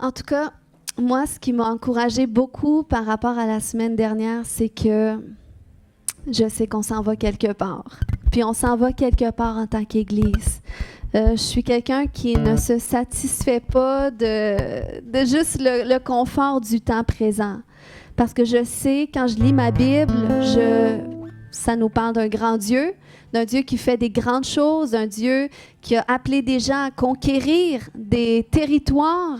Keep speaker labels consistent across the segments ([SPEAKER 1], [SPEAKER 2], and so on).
[SPEAKER 1] En tout cas, moi, ce qui m'a encouragée beaucoup par rapport à la semaine dernière, c'est que je sais qu'on s'en va quelque part. Puis on s'en va quelque part en tant qu'Église. Je suis quelqu'un qui ne se satisfait pas de juste le confort du temps présent. Parce que je sais, quand je lis ma Bible, ça nous parle d'un grand Dieu qui fait des grandes choses, d'un Dieu qui a appelé des gens à conquérir des territoires.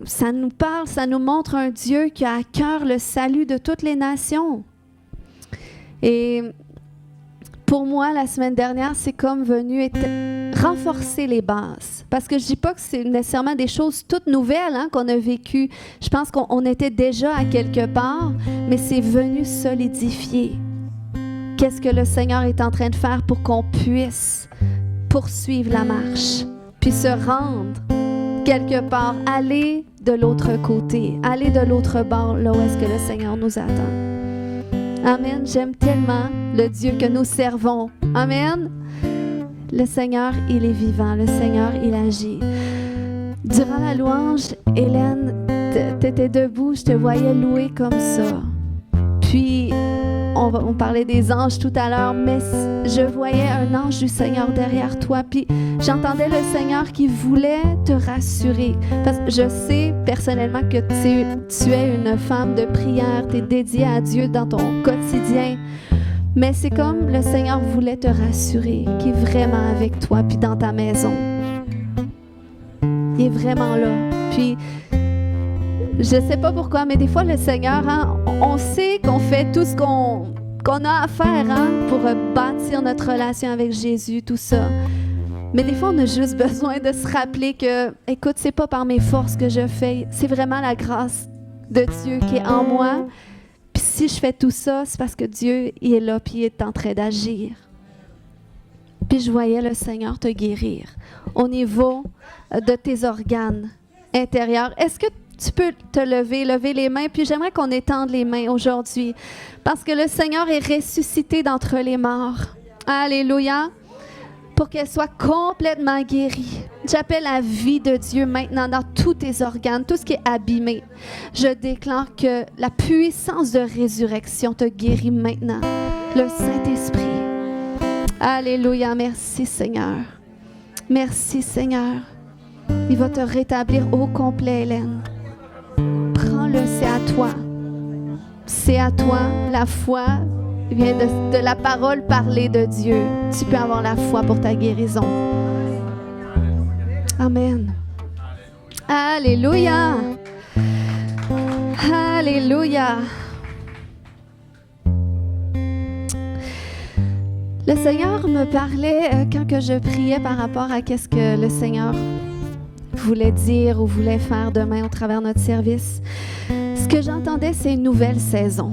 [SPEAKER 1] Ça nous parle, ça nous montre un Dieu qui a à cœur le salut de toutes les nations. Et pour moi, la semaine dernière, c'est comme venu renforcer les bases. Parce que je ne dis pas que c'est nécessairement des choses toutes nouvelles qu'on a vécues. Je pense qu'on était déjà à quelque part, mais c'est venu solidifier. Qu'est-ce que le Seigneur est en train de faire pour qu'on puisse poursuivre la marche, puis se rendre quelque part, aller de l'autre côté, aller de l'autre bord, là où est-ce que le Seigneur nous attend. Amen. J'aime tellement le Dieu que nous servons. Amen. Le Seigneur, il est vivant. Le Seigneur, il agit. Durant la louange, Hélène, t'étais debout, je te voyais louer comme ça. Puis, on parlait des anges tout à l'heure, mais je voyais un ange du Seigneur derrière toi. Puis, j'entendais le Seigneur qui voulait te rassurer. Parce que je sais personnellement que tu es une femme de prière, tu es dédiée à Dieu dans ton quotidien. Mais c'est comme le Seigneur voulait te rassurer, qu'il est vraiment avec toi, puis dans ta maison. Il est vraiment là. Puis, je ne sais pas pourquoi, mais des fois, le Seigneur, on sait qu'on fait tout ce qu'on a à faire pour bâtir notre relation avec Jésus, tout ça. Mais des fois, on a juste besoin de se rappeler que, écoute, c'est pas par mes forces que je fais, c'est vraiment la grâce de Dieu qui est en moi. Puis si je fais tout ça, c'est parce que Dieu, il est là, puis il est en train d'agir. Puis je voyais le Seigneur te guérir au niveau de tes organes intérieurs. Est-ce que tu peux te lever les mains? Puis j'aimerais qu'on étende les mains aujourd'hui parce que le Seigneur est ressuscité d'entre les morts. Alléluia. Pour qu'elle soit complètement guérie. J'appelle la vie de Dieu maintenant dans tous tes organes, tout ce qui est abîmé. Je déclare que la puissance de résurrection te guérit maintenant. Le Saint-Esprit. Alléluia. Merci Seigneur. Merci Seigneur. Il va te rétablir au complet, Hélène. Prends-le, c'est à toi. C'est à toi la foi. Vient de la parole parlée de Dieu. Tu peux avoir la foi pour ta guérison. Amen. Alléluia. Alléluia. Le Seigneur me parlait quand que je priais par rapport à qu'est-ce que le Seigneur voulait dire ou voulait faire demain au travers de notre service. Ce que j'entendais, c'est une nouvelle saison.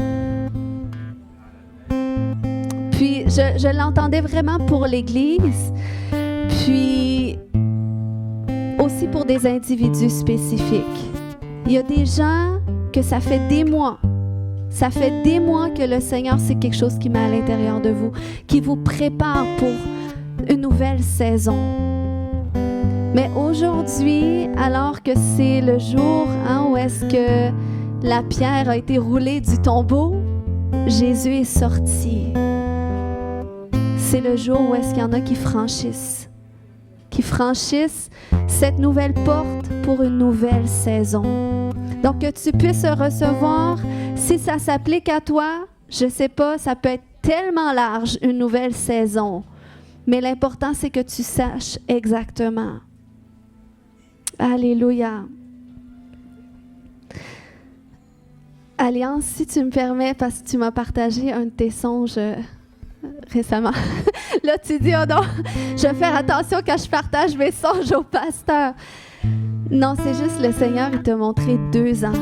[SPEAKER 1] Puis, je l'entendais vraiment pour l'Église, puis aussi pour des individus spécifiques. Il y a des gens que ça fait des mois que le Seigneur, c'est quelque chose qui met à l'intérieur de vous, qui vous prépare pour une nouvelle saison. Mais aujourd'hui, alors que c'est le jour où est-ce que la pierre a été roulée du tombeau, Jésus est sorti. C'est le jour où est-ce qu'il y en a qui franchissent cette nouvelle porte pour une nouvelle saison. Donc, que tu puisses recevoir, si ça s'applique à toi, je ne sais pas, ça peut être tellement large, une nouvelle saison. Mais l'important, c'est que tu saches exactement. Alléluia. Alliance, si tu me permets, parce que tu m'as partagé un de tes songes récemment. Là, tu dis, oh non, je vais faire attention quand je partage mes songes au pasteur. Non, c'est juste le Seigneur, il t'a montré 2 ans,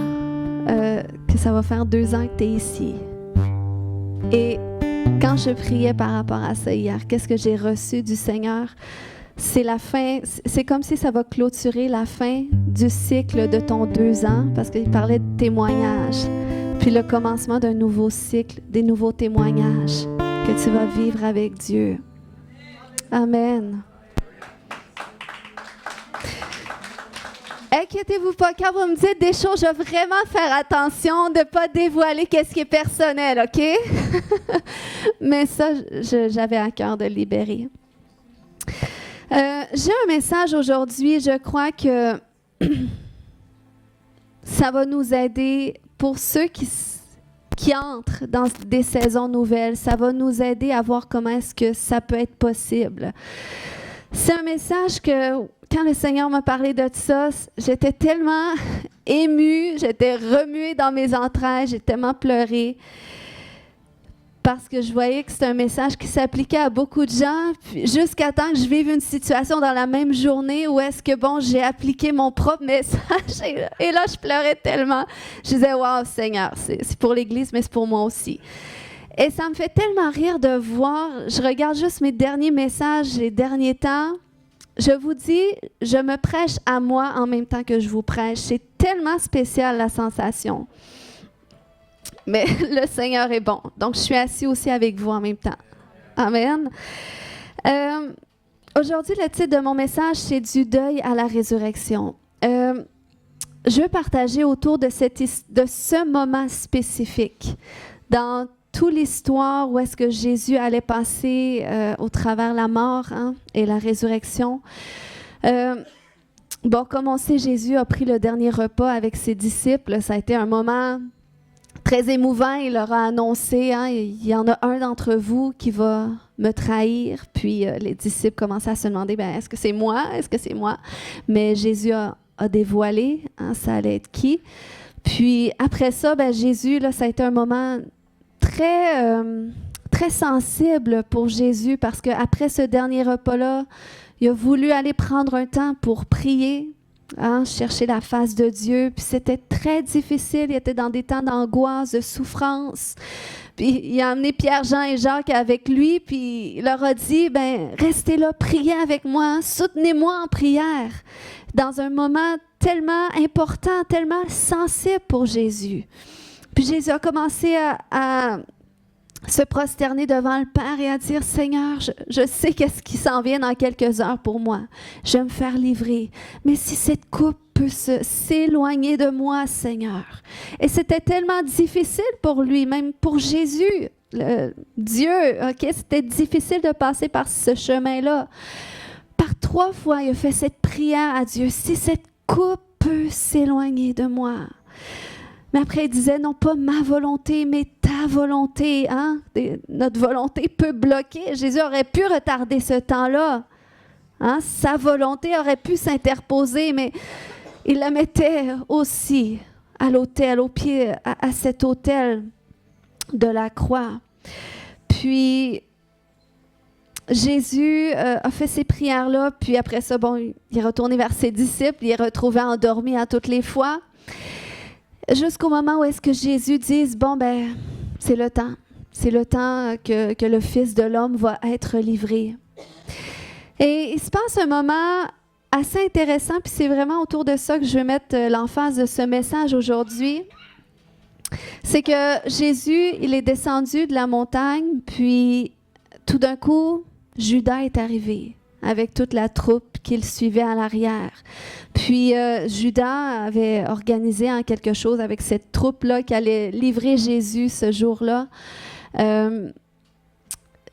[SPEAKER 1] que ça va faire 2 ans que tu es ici. Et quand je priais par rapport à ça hier, qu'est-ce que j'ai reçu du Seigneur? C'est la fin, c'est comme si ça va clôturer la fin du cycle de ton 2 ans, parce qu'il parlait de témoignages, puis le commencement d'un nouveau cycle, des nouveaux témoignages que tu vas vivre avec Dieu. Amen. Inquiétez-vous pas, quand vous me dites des choses, je vais vraiment faire attention de ne pas dévoiler qu'est-ce qui est personnel, OK? Mais ça, j'avais à cœur de le libérer. J'ai un message aujourd'hui, je crois que ça va nous aider pour ceux qui entrent dans des saisons nouvelles. Ça va nous aider à voir comment est-ce que ça peut être possible. C'est un message que, quand le Seigneur m'a parlé de ça, j'étais tellement émue, j'étais remuée dans mes entrailles, j'ai tellement pleuré parce que je voyais que c'était un message qui s'appliquait à beaucoup de gens, jusqu'à temps que je vive une situation dans la même journée où est-ce que, j'ai appliqué mon propre message et là, je pleurais tellement. Je disais, « Wow, Seigneur, c'est pour l'Église, mais c'est pour moi aussi. » Et ça me fait tellement rire de voir, je regarde juste mes derniers messages, les derniers temps. Je vous dis, je me prêche à moi en même temps que je vous prêche. C'est tellement spécial la sensation. Mais le Seigneur est bon. Donc, je suis assis aussi avec vous en même temps. Amen. Aujourd'hui, le titre de mon message, c'est « Du deuil à la résurrection ». Je veux partager autour de ce moment spécifique. Dans toute l'histoire où est-ce que Jésus allait passer au travers la mort et la résurrection. Comme on sait, Jésus a pris le dernier repas avec ses disciples. Ça a été un moment très émouvant. Il leur a annoncé, il y en a un d'entre vous qui va me trahir. Puis les disciples commençaient à se demander, est-ce que c'est moi? Est-ce que c'est moi? Mais Jésus a dévoilé, ça allait être qui? Puis après ça, Jésus, ça a été un moment très sensible pour Jésus parce qu'après ce dernier repas-là, il a voulu aller prendre un temps pour prier, chercher la face de Dieu. Puis c'était très difficile, il était dans des temps d'angoisse, de souffrance. Puis il a amené Pierre, Jean et Jacques avec lui, puis il leur a dit, restez là, priez avec moi, soutenez-moi en prière. Dans un moment tellement important, tellement sensible pour Jésus. Puis Jésus a commencé à se prosterner devant le Père et à dire, « Seigneur, je sais qu'est-ce qui s'en vient dans quelques heures pour moi. Je vais me faire livrer. Mais si cette coupe peut s'éloigner de moi, Seigneur. » Et c'était tellement difficile pour lui, même pour Jésus, Dieu. C'était difficile de passer par ce chemin-là. Par 3 fois, il a fait cette prière à Dieu. « Si cette coupe peut s'éloigner de moi. » Mais après, il disait, non pas ma volonté, mais ta volonté. Notre volonté peut bloquer. Jésus aurait pu retarder ce temps-là. Sa volonté aurait pu s'interposer, mais il la mettait aussi à l'autel, au pied, à cet autel de la croix. Puis, Jésus a fait ces prières-là, puis après ça, il est retourné vers ses disciples, il est retrouvé endormi à toutes les fois. Jusqu'au moment où est-ce que Jésus dise, c'est le temps. C'est le temps que le Fils de l'homme va être livré. Et il se passe un moment assez intéressant, puis c'est vraiment autour de ça que je vais mettre l'emphase de ce message aujourd'hui. C'est que Jésus, il est descendu de la montagne, puis tout d'un coup, Judas est arrivé avec toute la troupe qu'il suivait à l'arrière. Puis Judas avait organisé quelque chose avec cette troupe-là qui allait livrer Jésus ce jour-là.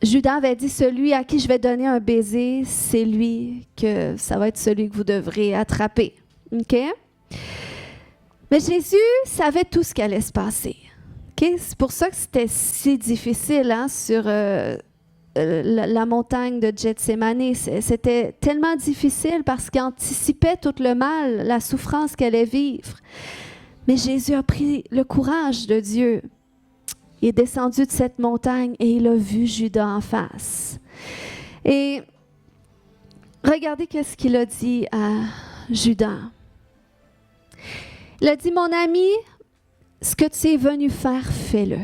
[SPEAKER 1] Judas avait dit, celui à qui je vais donner un baiser, c'est lui que ça va être celui que vous devrez attraper. OK? Mais Jésus savait tout ce qui allait se passer. Okay? C'est pour ça que c'était si difficile sur la montagne de Gethsémani. C'était tellement difficile parce qu'il anticipait tout le mal, la souffrance qu'elle allait vivre. Mais Jésus a pris le courage de Dieu. Il est descendu de cette montagne et il a vu Judas en face. Et regardez qu'est-ce qu'il a dit à Judas. Il a dit, « Mon ami, ce que tu es venu faire, fais-le. »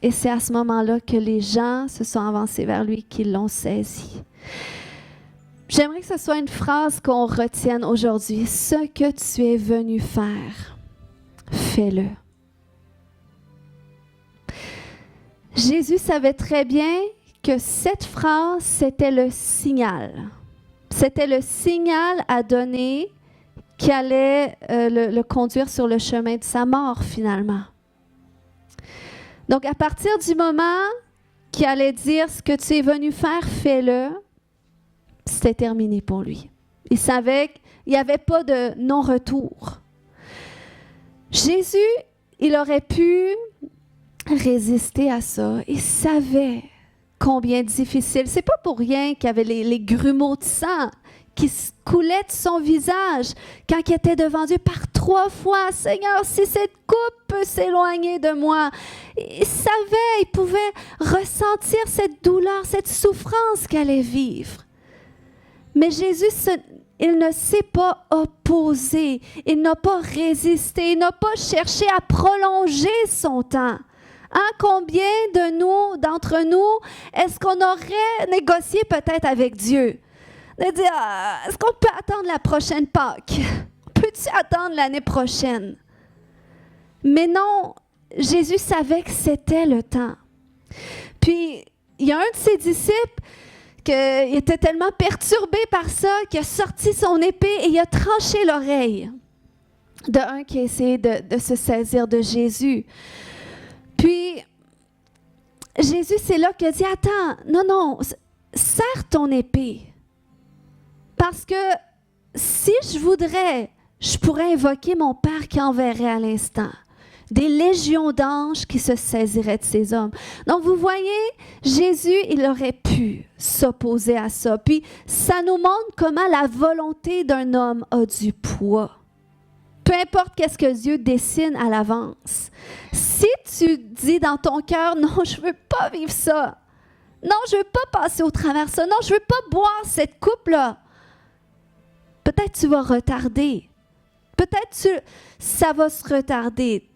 [SPEAKER 1] Et c'est à ce moment-là que les gens se sont avancés vers lui, qu'ils l'ont saisi. J'aimerais que ce soit une phrase qu'on retienne aujourd'hui. « Ce que tu es venu faire, fais-le. » Jésus savait très bien que cette phrase, c'était le signal. C'était le signal à donner qui allait le conduire sur le chemin de sa mort, finalement. Donc, à partir du moment qu'il allait dire « Ce que tu es venu faire, fais-le », c'était terminé pour lui. Il savait qu'il n'y avait pas de non-retour. Jésus, il aurait pu résister à ça. Il savait combien difficile. C'est pas pour rien qu'il y avait les grumeaux de sang qui coulaient de son visage quand il était devant Dieu par 3 fois. « Seigneur, si cette coupe peut s'éloigner de moi. » Il savait, il pouvait ressentir cette douleur, cette souffrance qu'elle allait vivre. Mais Jésus, il ne s'est pas opposé, il n'a pas résisté, il n'a pas cherché à prolonger son temps. Combien d'entre nous, est-ce qu'on aurait négocié peut-être avec Dieu? De dire, est-ce qu'on peut attendre la prochaine Pâques? Peux-tu attendre l'année prochaine? Mais non, Jésus savait que c'était le temps. Puis, il y a un de ses disciples qui était tellement perturbé par ça qu'il a sorti son épée et il a tranché l'oreille d'un qui a essayé de se saisir de Jésus. Puis, Jésus, c'est là qu'il a dit, attends, non, serre ton épée. Parce que si je voudrais, je pourrais invoquer mon Père qui enverrait à l'instant des légions d'anges qui se saisiraient de ces hommes. Donc, vous voyez, Jésus, il aurait pu s'opposer à ça. Puis, ça nous montre comment la volonté d'un homme a du poids. Peu importe qu'est-ce que Dieu dessine à l'avance. Si tu dis dans ton cœur, non, je ne veux pas vivre ça. Non, je ne veux pas passer au travers de ça. Non, je ne veux pas boire cette coupe-là. Peut-être tu vas retarder. Peut-être ça va se retarder.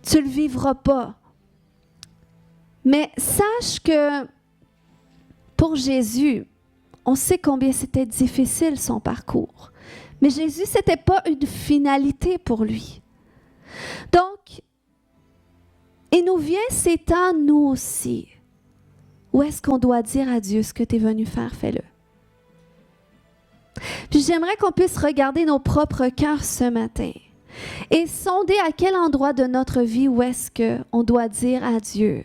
[SPEAKER 1] Tu ne le vivras pas. Mais sache que pour Jésus, on sait combien c'était difficile son parcours. Mais Jésus, ce n'était pas une finalité pour lui. Donc, il nous vient ces temps, nous aussi. Où est-ce qu'on doit dire à Dieu ce que tu es venu faire, fais-le. Puis j'aimerais qu'on puisse regarder nos propres cœurs ce matin et sonder à quel endroit de notre vie où est-ce qu'on doit dire à Dieu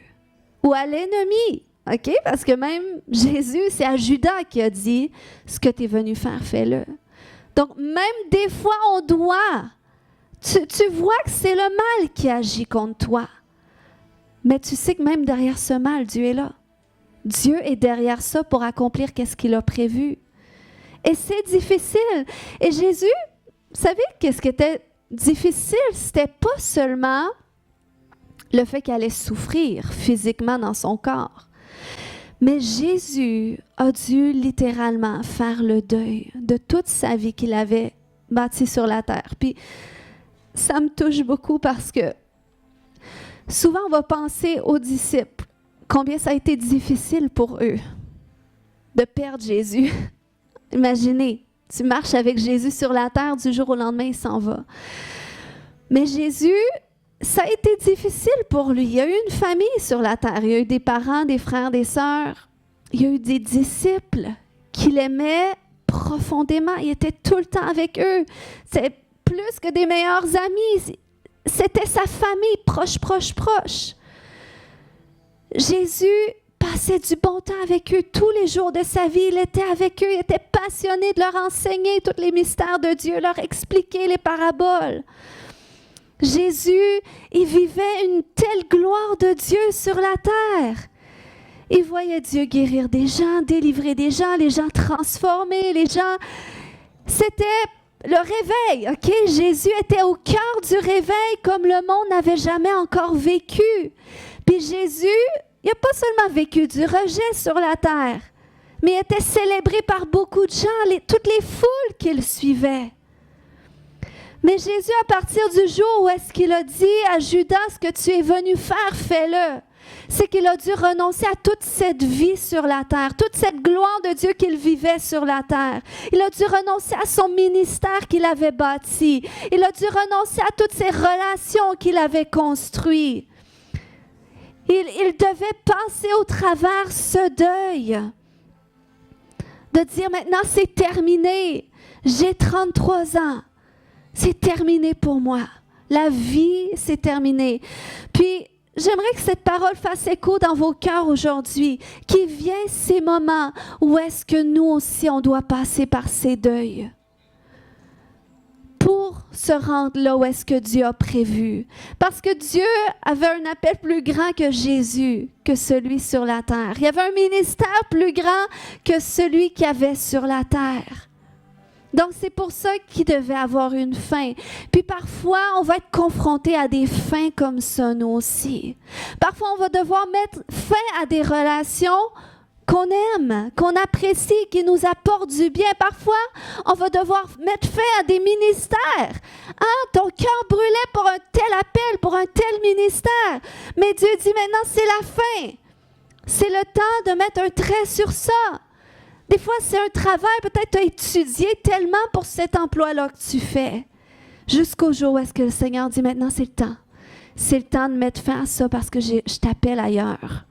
[SPEAKER 1] ou à l'ennemi. OK? Parce que même Jésus, c'est à Judas qui a dit « Ce que tu es venu faire, fais-le ». Donc, même des fois, on doit. Tu vois que c'est le mal qui agit contre toi. Mais tu sais que même derrière ce mal, Dieu est là. Dieu est derrière ça pour accomplir qu'est-ce qu'il a prévu. Et c'est difficile. Et Jésus, vous savez qu'est-ce qui était difficile? C'était pas seulement le fait qu'il allait souffrir physiquement dans son corps. Mais Jésus a dû littéralement faire le deuil de toute sa vie qu'il avait bâtie sur la terre. Puis ça me touche beaucoup parce que souvent on va penser aux disciples, combien ça a été difficile pour eux de perdre Jésus. Imaginez, tu marches avec Jésus sur la terre, du jour au lendemain, il s'en va. Mais Jésus, ça a été difficile pour lui. Il y a eu une famille sur la terre. Il y a eu des parents, des frères, des sœurs. Il y a eu des disciples qui l'aimaient profondément. Il était tout le temps avec eux. C'est plus que des meilleurs amis. C'était sa famille, proche. Jésus passait du bon temps avec eux tous les jours de sa vie. Il était avec eux. Il était passionné de leur enseigner tous les mystères de Dieu, leur expliquer les paraboles. Jésus, il vivait une telle gloire de Dieu sur la terre. Il voyait Dieu guérir des gens, délivrer des gens, les gens transformés, les gens... C'était le réveil, OK? Jésus était au cœur du réveil comme le monde n'avait jamais encore vécu. Puis Jésus, il n'a pas seulement vécu du rejet sur la terre, mais il était célébré par beaucoup de gens, toutes les foules qui le suivaient. Mais Jésus, à partir du jour où est-ce qu'il a dit à Judas, ce que tu es venu faire, fais-le, c'est qu'il a dû renoncer à toute cette vie sur la terre, toute cette gloire de Dieu qu'il vivait sur la terre. Il a dû renoncer à son ministère qu'il avait bâti. Il a dû renoncer à toutes ces relations qu'il avait construites. Il devait passer au travers ce deuil. De dire maintenant, c'est terminé. J'ai 33 ans. C'est terminé pour moi. La vie, c'est terminé. Puis, j'aimerais que cette parole fasse écho dans vos cœurs aujourd'hui, qu'il vienne ces moments où est-ce que nous aussi, on doit passer par ces deuils pour se rendre là où est-ce que Dieu a prévu. Parce que Dieu avait un appel plus grand que Jésus, que celui sur la terre. Il y avait un ministère plus grand que celui qu'il y avait sur la terre. Donc, c'est pour ça qu'il devait avoir une fin. Puis parfois, on va être confronté à des fins comme ça, nous aussi. Parfois, on va devoir mettre fin à des relations qu'on aime, qu'on apprécie, qui nous apportent du bien. Parfois, on va devoir mettre fin à des ministères. Hein? Ton cœur brûlait pour un tel appel, pour un tel ministère. Mais Dieu dit maintenant, c'est la fin. C'est le temps de mettre un trait sur ça. Des fois, c'est un travail, peut-être tu as étudié tellement pour cet emploi-là que tu fais. Jusqu'au jour où est-ce que le Seigneur dit maintenant, c'est le temps. C'est le temps de mettre fin à ça parce que je t'appelle ailleurs.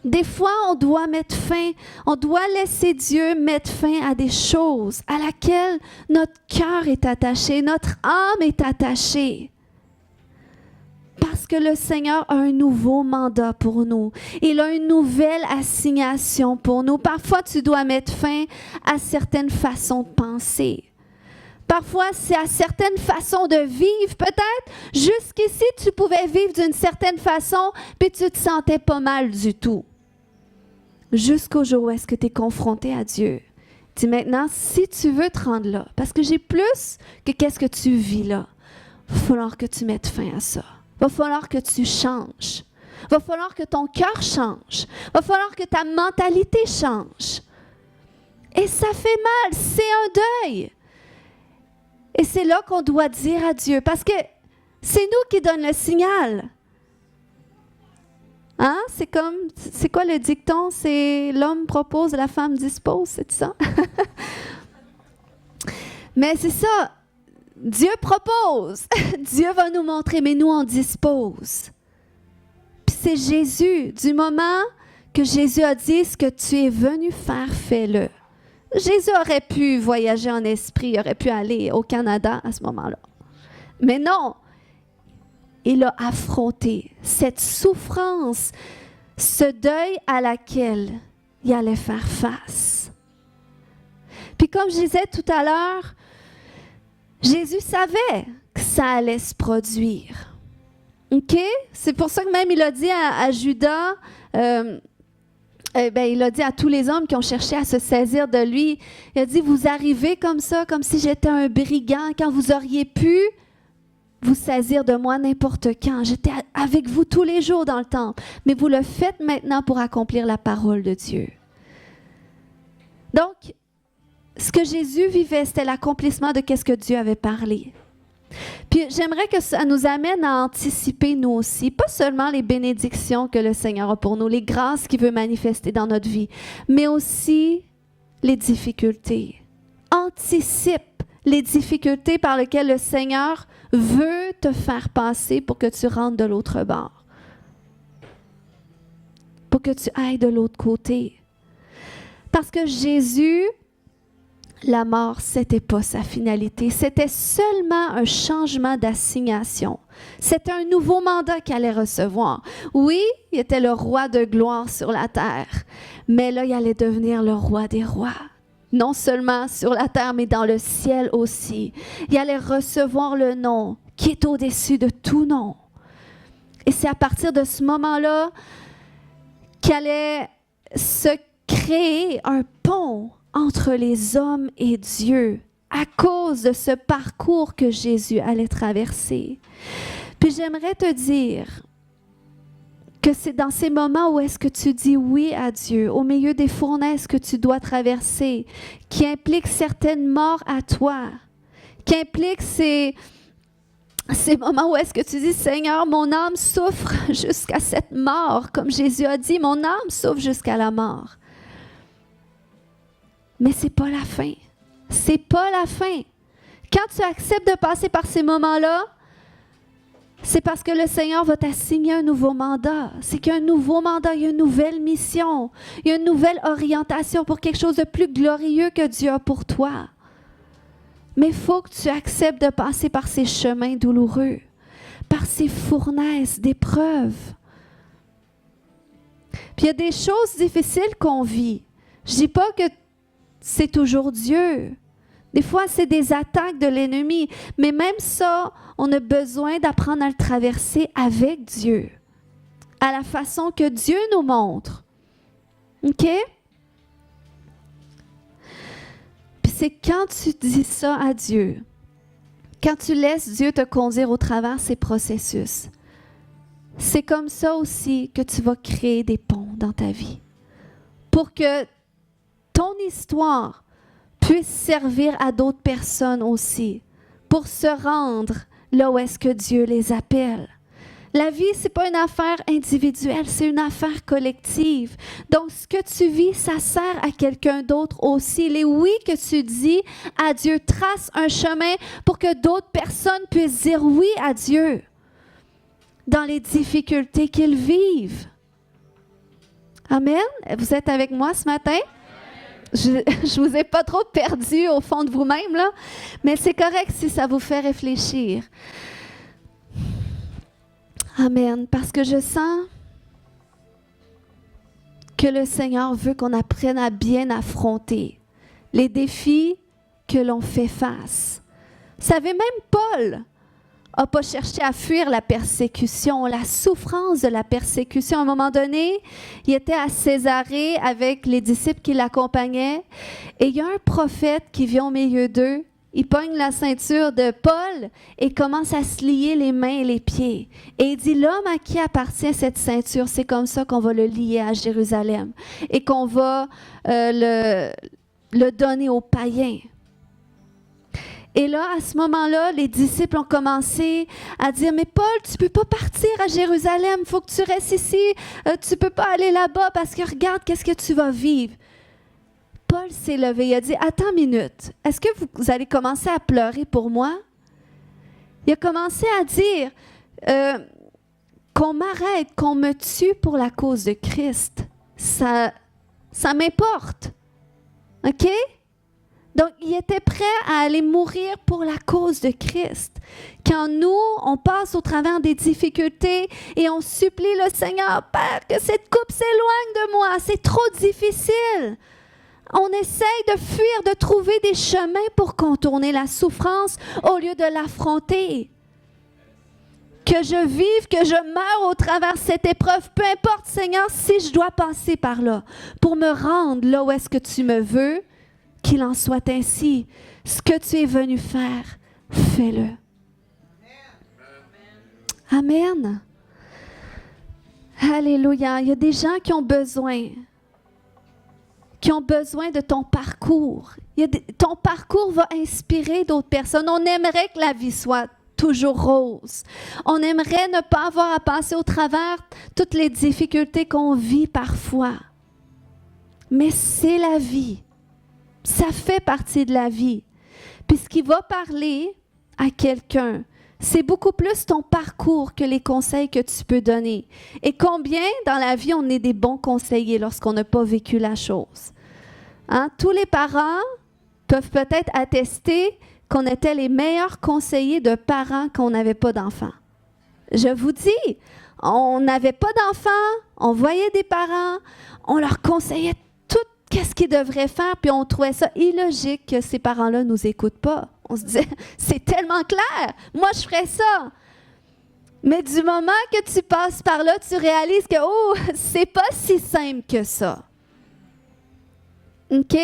[SPEAKER 1] Des fois, on doit mettre fin, on doit laisser Dieu mettre fin à des choses à laquelle notre cœur est attaché, notre âme est attachée. Parce que le Seigneur a un nouveau mandat pour nous. Il a une nouvelle assignation pour nous. Parfois, tu dois mettre fin à certaines façons de penser. Parfois, c'est à certaines façons de vivre. Peut-être, jusqu'ici, tu pouvais vivre d'une certaine façon, puis tu te sentais pas mal du tout. Jusqu'au jour où est-ce que tu es confronté à Dieu. Dis maintenant, si tu veux te rendre là, parce que j'ai plus que qu'est-ce que tu vis là, il va falloir que tu mettes fin à ça. Il va falloir que tu changes. Il va falloir que ton cœur change. Il va falloir que ta mentalité change. Et ça fait mal, c'est un deuil. Et c'est là qu'on doit dire à Dieu, parce que c'est nous qui donnons le signal. Hein? C'est quoi le dicton? C'est l'homme propose, la femme dispose, c'est ça? Mais c'est ça. Dieu propose. Dieu va nous montrer, mais nous, on dispose. Puis c'est Jésus. Du moment que Jésus a dit ce que tu es venu faire, fais-le. Jésus aurait pu voyager en esprit, il aurait pu aller au Canada à ce moment-là. Mais non. Il a affronté cette souffrance, ce deuil à laquelle il allait faire face. Puis comme je disais tout à l'heure, Jésus savait que ça allait se produire. OK? C'est pour ça que même il a dit à Judas, il a dit à tous les hommes qui ont cherché à se saisir de lui, il a dit, vous arrivez comme ça, comme si j'étais un brigand, quand vous auriez pu vous saisir de moi n'importe quand. J'étais avec vous tous les jours dans le temple. Mais vous le faites maintenant pour accomplir la parole de Dieu. Donc, ce que Jésus vivait, c'était l'accomplissement de ce que Dieu avait parlé. Puis j'aimerais que ça nous amène à anticiper nous aussi, pas seulement les bénédictions que le Seigneur a pour nous, les grâces qu'il veut manifester dans notre vie, mais aussi les difficultés. Anticipe les difficultés par lesquelles le Seigneur veut te faire passer pour que tu rentres de l'autre bord. Pour que tu ailles de l'autre côté. Parce que Jésus, la mort, c'était pas sa finalité. C'était seulement un changement d'assignation. C'était un nouveau mandat qu'il allait recevoir. Oui, il était le roi de gloire sur la terre. Mais là, il allait devenir le roi des rois. Non seulement sur la terre, mais dans le ciel aussi. Il allait recevoir le nom qui est au-dessus de tout nom. Et c'est à partir de ce moment-là qu'il allait se créer un pont entre les hommes et Dieu à cause de ce parcours que Jésus allait traverser. Puis j'aimerais te dire que c'est dans ces moments où est-ce que tu dis oui à Dieu, au milieu des fournaises que tu dois traverser, qui impliquent certaines morts à toi, qui impliquent ces moments où est-ce que tu dis, Seigneur, mon âme souffre jusqu'à cette mort, comme Jésus a dit, mon âme souffre jusqu'à la mort. Mais c'est pas la fin. C'est pas la fin. Quand tu acceptes de passer par ces moments-là, C'est parce que le Seigneur va t'assigner un nouveau mandat. C'est qu'il y a un nouveau mandat, il y a une nouvelle mission, il y a une nouvelle orientation pour quelque chose de plus glorieux que Dieu a pour toi. Mais il faut que tu acceptes de passer par ces chemins douloureux, par ces fournaises d'épreuves. Puis il y a des choses difficiles qu'on vit. Je ne dis pas que c'est toujours Dieu. Des fois, c'est des attaques de l'ennemi. Mais même ça, on a besoin d'apprendre à le traverser avec Dieu, à la façon que Dieu nous montre. OK? Puis c'est quand tu dis ça à Dieu, quand tu laisses Dieu te conduire au travers ces processus, c'est comme ça aussi que tu vas créer des ponts dans ta vie. Pour que ton histoire puisse servir à d'autres personnes aussi, pour se rendre là où est-ce que Dieu les appelle. La vie, ce n'est pas une affaire individuelle, c'est une affaire collective. Donc, ce que tu vis, ça sert à quelqu'un d'autre aussi. Les oui que tu dis à Dieu tracent un chemin pour que d'autres personnes puissent dire oui à Dieu dans les difficultés qu'ils vivent. Amen. Vous êtes avec moi ce matin? Je ne vous ai pas trop perdu au fond de vous-même, là, mais c'est correct si ça vous fait réfléchir. Amen. Parce que je sens que le Seigneur veut qu'on apprenne à bien affronter les défis que l'on fait face. Vous savez, même Paul n'a pas cherché à fuir la persécution, la souffrance de la persécution. À un moment donné, il était à Césarée avec les disciples qui l'accompagnaient et il y a un prophète qui vient au milieu d'eux. Il pogne la ceinture de Paul et commence à se lier les mains et les pieds. Et il dit, l'homme à qui appartient cette ceinture, c'est comme ça qu'on va le lier à Jérusalem et qu'on va le donner aux païens. Et là, à ce moment-là, les disciples ont commencé à dire, mais Paul, tu ne peux pas partir à Jérusalem, il faut que tu restes ici, tu ne peux pas aller là-bas parce que regarde, qu'est-ce que tu vas vivre. Paul s'est levé, il a dit, attends une minute, est-ce que vous allez commencer à pleurer pour moi? Il a commencé à dire qu'on m'arrête, qu'on me tue pour la cause de Christ. Ça m'importe. OK? Donc, il était prêt à aller mourir pour la cause de Christ. Quand nous, on passe au travers des difficultés et on supplie le Seigneur, Père, que cette coupe s'éloigne de moi, c'est trop difficile. On essaye de fuir, de trouver des chemins pour contourner la souffrance au lieu de l'affronter. Que je vive, que je meure au travers de cette épreuve, peu importe, Seigneur, si je dois passer par là pour me rendre là où est-ce que tu me veux, qu'il en soit ainsi. Ce que tu es venu faire, fais-le. Amen. Alléluia. Il y a des gens qui ont besoin de ton parcours. Ton parcours va inspirer d'autres personnes. On aimerait que la vie soit toujours rose. On aimerait ne pas avoir à passer au travers toutes les difficultés qu'on vit parfois. Mais c'est la vie. Ça fait partie de la vie. Puis ce qui va parler à quelqu'un, c'est beaucoup plus ton parcours que les conseils que tu peux donner. Et combien dans la vie on est des bons conseillers lorsqu'on n'a pas vécu la chose? Hein? Tous les parents peuvent peut-être attester qu'on était les meilleurs conseillers de parents qu'on n'avait pas d'enfants. Je vous dis, on n'avait pas d'enfants, on voyait des parents, on leur conseillait tout qu'est-ce qu'ils devraient faire, puis on trouvait ça illogique que ces parents-là ne nous écoutent pas. On se disait, c'est tellement clair, moi je ferais ça. Mais du moment que tu passes par là, tu réalises que, oh, c'est pas si simple que ça. OK?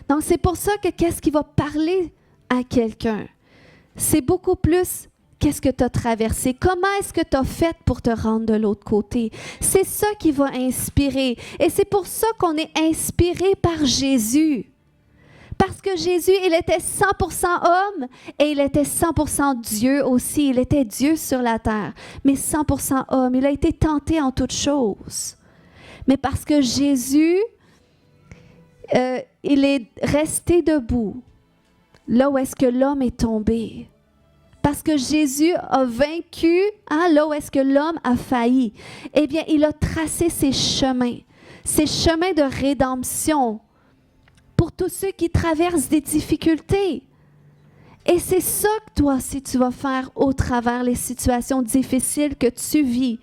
[SPEAKER 1] Donc, c'est pour ça que qu'est-ce qui va parler à quelqu'un? C'est beaucoup plus qu'est-ce que tu as traversé. Comment est-ce que tu as fait pour te rendre de l'autre côté? C'est ça qui va inspirer. Et c'est pour ça qu'on est inspiré par Jésus. Parce que Jésus, il était 100% homme et il était 100% Dieu aussi. Il était Dieu sur la terre, mais 100% homme. Il a été tenté en toutes choses. Mais parce que Jésus, il est resté debout là où est-ce que l'homme est tombé. Parce que Jésus a vaincu, là où est-ce que l'homme a failli. Eh bien, il a tracé ses chemins de rédemption pour tous ceux qui traversent des difficultés. Et c'est ça que toi aussi tu vas faire au travers les situations difficiles que tu vis.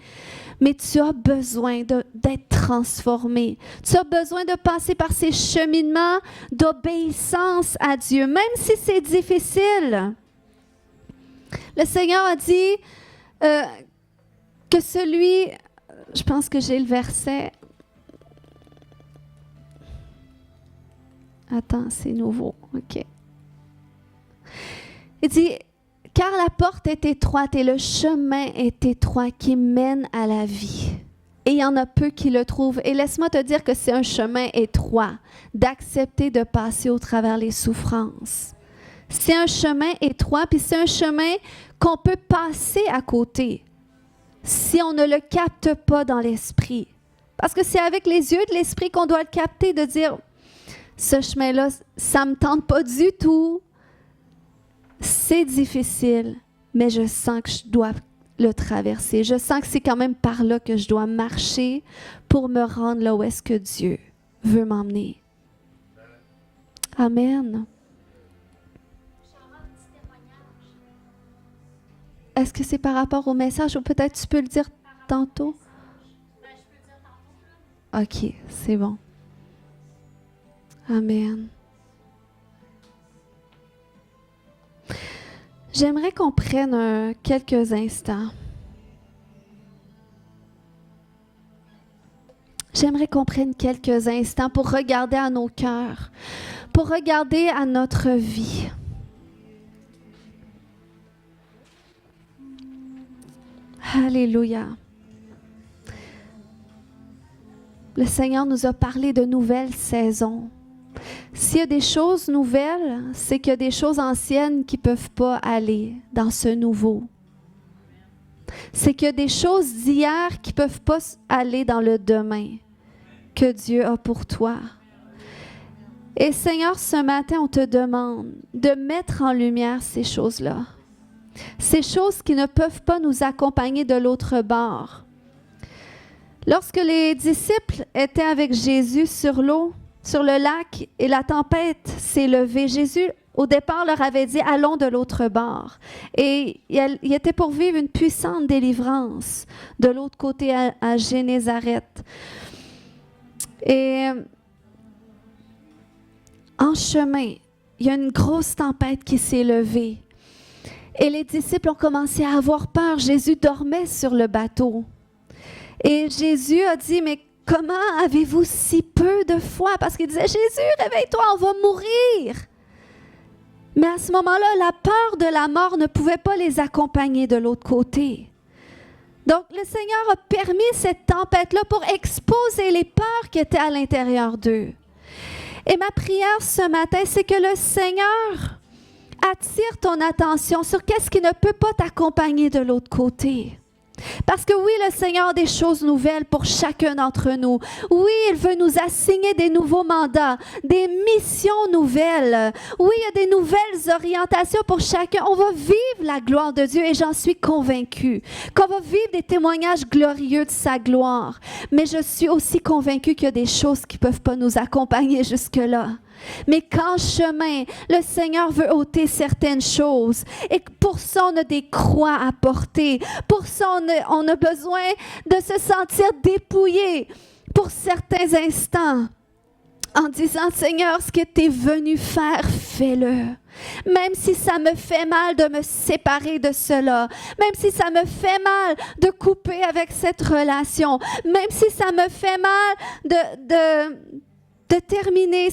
[SPEAKER 1] Mais tu as besoin d'être transformé. Tu as besoin de passer par ces cheminements d'obéissance à Dieu, même si c'est difficile. Le Seigneur a dit que celui, je pense que j'ai le verset. Attends, c'est nouveau. OK. Il dit, car la porte est étroite et le chemin est étroit qui mène à la vie. Et il y en a peu qui le trouvent. Et laisse-moi te dire que c'est un chemin étroit d'accepter de passer au travers les souffrances. C'est un chemin étroit, puis c'est un chemin qu'on peut passer à côté si on ne le capte pas dans l'esprit. Parce que c'est avec les yeux de l'esprit qu'on doit le capter, de dire, ce chemin-là, ça ne me tente pas du tout. C'est difficile, mais je sens que je dois le traverser. Je sens que c'est quand même par là que je dois marcher pour me rendre là où est-ce que Dieu veut m'emmener. Amen. Est-ce que c'est par rapport au message ou peut-être tu peux le dire tantôt? OK, c'est bon. Amen. J'aimerais qu'on prenne quelques instants. J'aimerais qu'on prenne quelques instants pour regarder à nos cœurs, pour regarder à notre vie. Alléluia. Le Seigneur nous a parlé de nouvelles saisons. S'il y a des choses nouvelles, c'est qu'il y a des choses anciennes qui ne peuvent pas aller dans ce nouveau. C'est qu'il y a des choses d'hier qui ne peuvent pas aller dans le demain que Dieu a pour toi. Et Seigneur, ce matin, on te demande de mettre en lumière ces choses-là. Ces choses qui ne peuvent pas nous accompagner de l'autre bord. Lorsque les disciples étaient avec Jésus sur l'eau, sur le lac, et la tempête s'est levée, Jésus, au départ, leur avait dit « Allons de l'autre bord ». Et il était pour vivre une puissante délivrance de l'autre côté à Génézareth. Et en chemin, il y a une grosse tempête qui s'est levée. Et les disciples ont commencé à avoir peur. Jésus dormait sur le bateau. Et Jésus a dit, mais comment avez-vous si peu de foi? Parce qu'il disait, Jésus, réveille-toi, on va mourir. Mais à ce moment-là, la peur de la mort ne pouvait pas les accompagner de l'autre côté. Donc, le Seigneur a permis cette tempête-là pour exposer les peurs qui étaient à l'intérieur d'eux. Et ma prière ce matin, c'est que le Seigneur attire ton attention sur qu'est-ce qui ne peut pas t'accompagner de l'autre côté. Parce que oui, le Seigneur a des choses nouvelles pour chacun d'entre nous. Oui, il veut nous assigner des nouveaux mandats, des missions nouvelles. Oui, il y a des nouvelles orientations pour chacun. On va vivre la gloire de Dieu et j'en suis convaincue qu'on va vivre des témoignages glorieux de sa gloire. Mais je suis aussi convaincue qu'il y a des choses qui ne peuvent pas nous accompagner jusque-là. Mais qu'en chemin, le Seigneur veut ôter certaines choses. Et pour ça, on a des croix à porter. Pour ça, on a besoin de se sentir dépouillé pour certains instants. En disant, Seigneur, ce que tu es venu faire, fais-le. Même si ça me fait mal de me séparer de cela, même si ça me fait mal de couper avec cette relation, même si ça me fait mal de terminer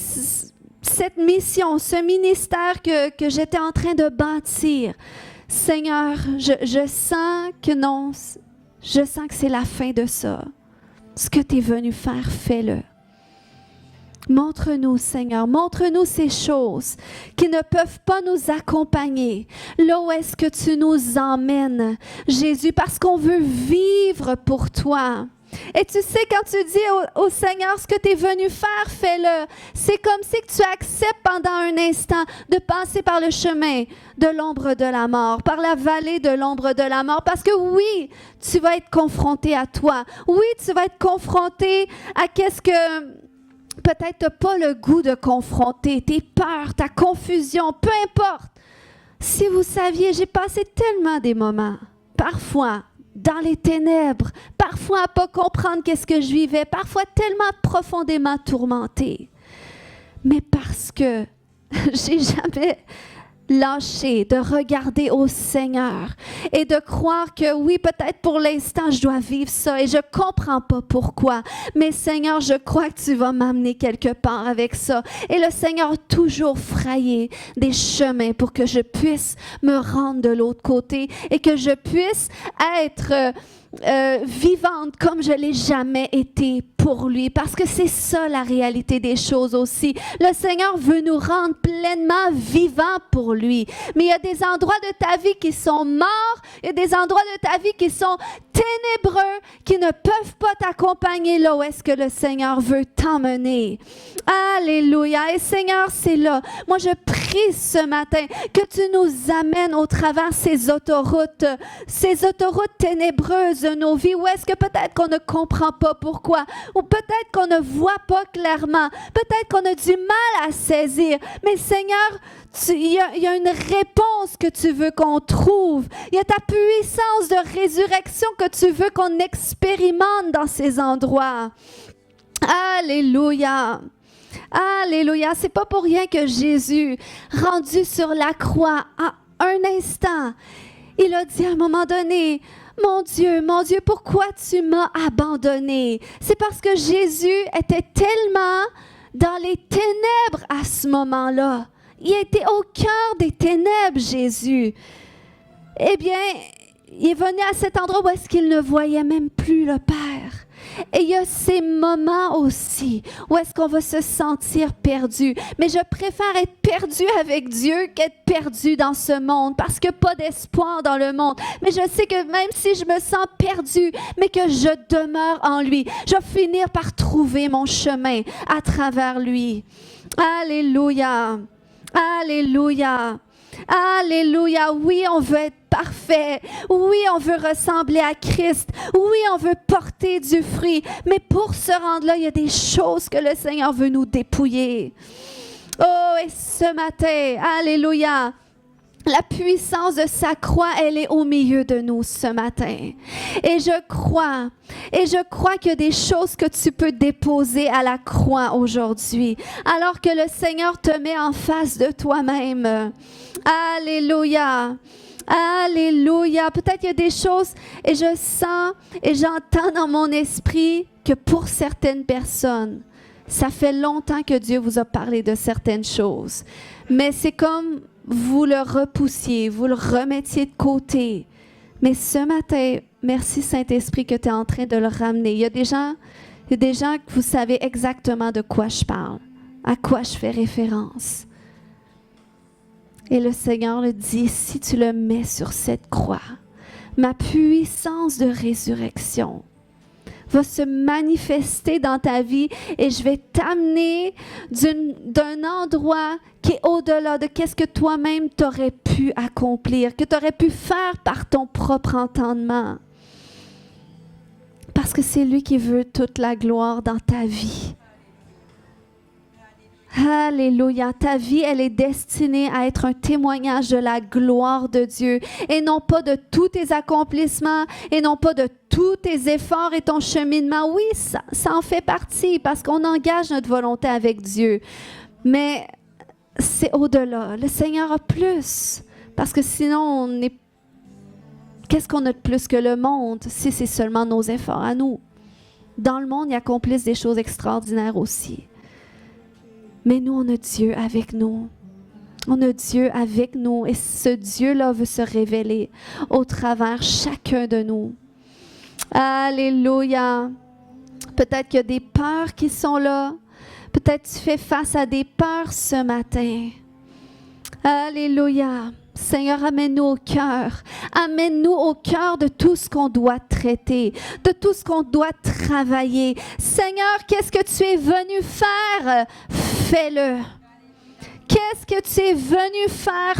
[SPEAKER 1] cette mission, ce ministère que j'étais en train de bâtir. Seigneur, je sens que non, je sens que c'est la fin de ça. Ce que tu es venu faire, fais-le. Montre-nous, Seigneur, montre-nous ces choses qui ne peuvent pas nous accompagner. Là où est-ce que tu nous emmènes, Jésus, parce qu'on veut vivre pour toi. Et tu sais, quand tu dis au Seigneur ce que tu es venu faire, fais-le. C'est comme si que tu acceptes pendant un instant de passer par le chemin de l'ombre de la mort, par la vallée de l'ombre de la mort. Parce que oui, tu vas être confronté à toi. Oui, tu vas être confronté à qu'est-ce que peut-être tu n'as pas le goût de confronter, tes peurs, ta confusion, peu importe. Si vous saviez, j'ai passé tellement des moments, parfois, dans les ténèbres, parfois à ne pas comprendre qu'est-ce que je vivais, parfois tellement profondément tourmentée. Mais parce que j'ai jamais lâché de regarder au Seigneur et de croire que oui, peut-être pour l'instant, je dois vivre ça et je ne comprends pas pourquoi. Mais Seigneur, je crois que tu vas m'amener quelque part avec ça. Et le Seigneur a toujours frayé des chemins pour que je puisse me rendre de l'autre côté et que je puisse être vivante comme je ne l'ai jamais été pour lui, parce que c'est ça la réalité des choses aussi. Le Seigneur veut nous rendre pleinement vivants pour lui, mais il y a des endroits de ta vie qui sont morts, il y a des endroits de ta vie qui sont ténébreux, qui ne peuvent pas t'accompagner là où est-ce que le Seigneur veut t'emmener. Alléluia. Et Seigneur, c'est là. Moi, je prie ce matin que tu nous amènes au travers ces autoroutes ténébreuses de nos vies, où est-ce que peut-être qu'on ne comprend pas pourquoi, ou peut-être qu'on ne voit pas clairement, peut-être qu'on a du mal à saisir. Mais Seigneur, il y a une réponse que tu veux qu'on trouve. Il y a ta puissance de résurrection que tu veux qu'on expérimente dans ces endroits. Alléluia. Alléluia. C'est pas pour rien que Jésus, rendu sur la croix, à un instant, il a dit à un moment donné, mon Dieu, pourquoi tu m'as abandonné? C'est parce que Jésus était tellement dans les ténèbres à ce moment-là. Il était au cœur des ténèbres, Jésus. Eh bien, il est venu à cet endroit où est-ce qu'il ne voyait même plus le Père. Et il y a ces moments aussi où est-ce qu'on va se sentir perdu. Mais je préfère être perdu avec Dieu qu'être perdu dans ce monde, parce qu'il n'y a pas d'espoir dans le monde. Mais je sais que même si je me sens perdu, mais que je demeure en lui, je vais finir par trouver mon chemin à travers lui. Alléluia. Alléluia. Alléluia. Oui, on veut être parfait. Oui, on veut ressembler à Christ. Oui, on veut porter du fruit. Mais pour se rendre là, il y a des choses que le Seigneur veut nous dépouiller. Oh, et ce matin, alléluia, la puissance de sa croix, elle est au milieu de nous ce matin. Et je crois qu'il y a des choses que tu peux déposer à la croix aujourd'hui, alors que le Seigneur te met en face de toi-même. Alléluia. Alléluia. Peut-être il y a des choses et je sens et j'entends dans mon esprit que pour certaines personnes, ça fait longtemps que Dieu vous a parlé de certaines choses. Mais c'est comme vous le repoussiez, vous le remettiez de côté. Mais ce matin, merci Saint-Esprit que tu es en train de le ramener. Il y a des gens que vous savez exactement de quoi je parle, à quoi je fais référence. Et le Seigneur le dit, si tu le mets sur cette croix, ma puissance de résurrection va se manifester dans ta vie et je vais t'amener d'un endroit qui est au-delà de qu'est-ce que toi-même t'aurais pu accomplir, que tu aurais pu faire par ton propre entendement. Parce que c'est lui qui veut toute la gloire dans ta vie. Alléluia. Ta vie, elle est destinée à être un témoignage de la gloire de Dieu et non pas de tous tes accomplissements et non pas de tous tes efforts et ton cheminement. Oui, ça en fait partie parce qu'on engage notre volonté avec Dieu. Mais c'est au-delà. Le Seigneur a plus parce que sinon, qu'est-ce qu'on a de plus que le monde si c'est seulement nos efforts à nous? Dans le monde, ils accomplissent des choses extraordinaires aussi. Mais nous, on a Dieu avec nous. On a Dieu avec nous et ce Dieu-là veut se révéler au travers chacun de nous. Alléluia. Peut-être qu'il y a des peurs qui sont là. Peut-être que tu fais face à des peurs ce matin. Alléluia. Seigneur, amène-nous au cœur. Amène-nous au cœur de tout ce qu'on doit traiter, de tout ce qu'on doit travailler. Seigneur, qu'est-ce que tu es venu faire? Fais-le. Qu'est-ce que tu es venu faire?